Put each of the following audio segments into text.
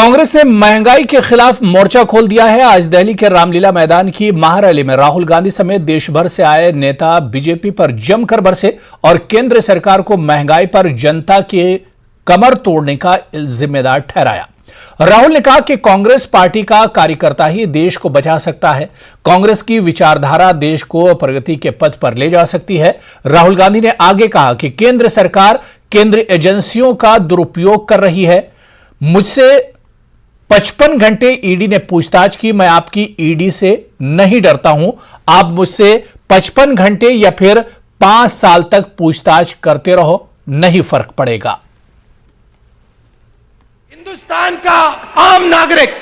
कांग्रेस ने महंगाई के खिलाफ मोर्चा खोल दिया है। आज दिल्ली के रामलीला मैदान की महारैली में राहुल गांधी समेत देश भर से आए नेता बीजेपी पर जमकर बरसे और केंद्र सरकार को महंगाई पर जनता के कमर तोड़ने का जिम्मेदार ठहराया। राहुल ने कहा कि कांग्रेस पार्टी का कार्यकर्ता ही देश को बचा सकता है। कांग्रेस की विचारधारा देश को प्रगति के पथ पर ले जा सकती है। राहुल गांधी ने आगे कहा कि केंद्र सरकार केंद्रीय एजेंसियों का दुरुपयोग कर रही है। मुझसे 55 घंटे ईडी ने पूछताछ की। मैं आपकी ईडी से नहीं डरता हूं। आप मुझसे 55 घंटे या फिर 5 साल तक पूछताछ करते रहो, नहीं फर्क पड़ेगा। हिंदुस्तान का आम नागरिक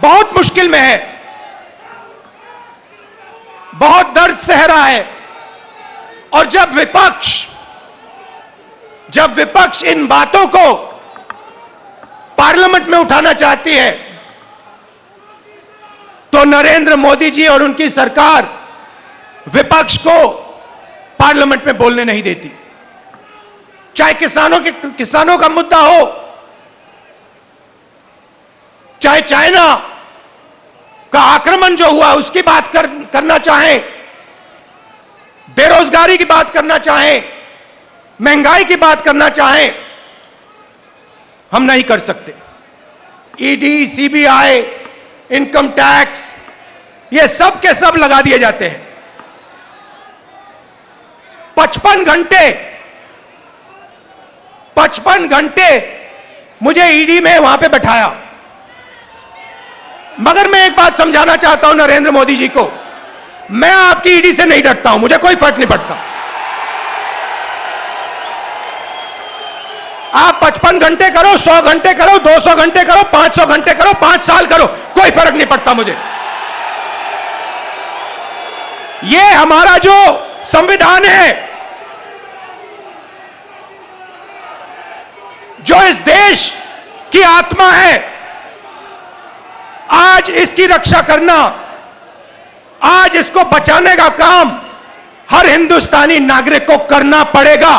बहुत मुश्किल में है, बहुत दर्द सह रहा है। और जब विपक्ष इन बातों को पार्लियामेंट में उठाना चाहती है तो नरेंद्र मोदी जी और उनकी सरकार विपक्ष को पार्लियामेंट में बोलने नहीं देती। चाहे किसानों का मुद्दा हो, चाहे चाइना का आक्रमण जो हुआ उसकी बात करना चाहें, बेरोजगारी की बात करना चाहें, महंगाई की बात करना चाहें, हम नहीं कर सकते। ईडी, सीबीआई, इनकम टैक्स, ये सब के सब लगा दिए जाते हैं। 55 घंटे मुझे ईडी में वहां पे बैठाया। मगर मैं एक बात समझाना चाहता हूं नरेंद्र मोदी जी को, मैं आपकी ईडी से नहीं डरता हूं, मुझे कोई फर्क नहीं पड़ता। आप 55 घंटे करो, 100 घंटे करो, 200 घंटे करो, 500 घंटे करो, 5 साल करो, कोई फर्क नहीं पड़ता मुझे। ये हमारा जो संविधान है, जो इस देश की आत्मा है, आज इसकी रक्षा करना, आज इसको बचाने का काम हर हिंदुस्तानी नागरिक को करना पड़ेगा।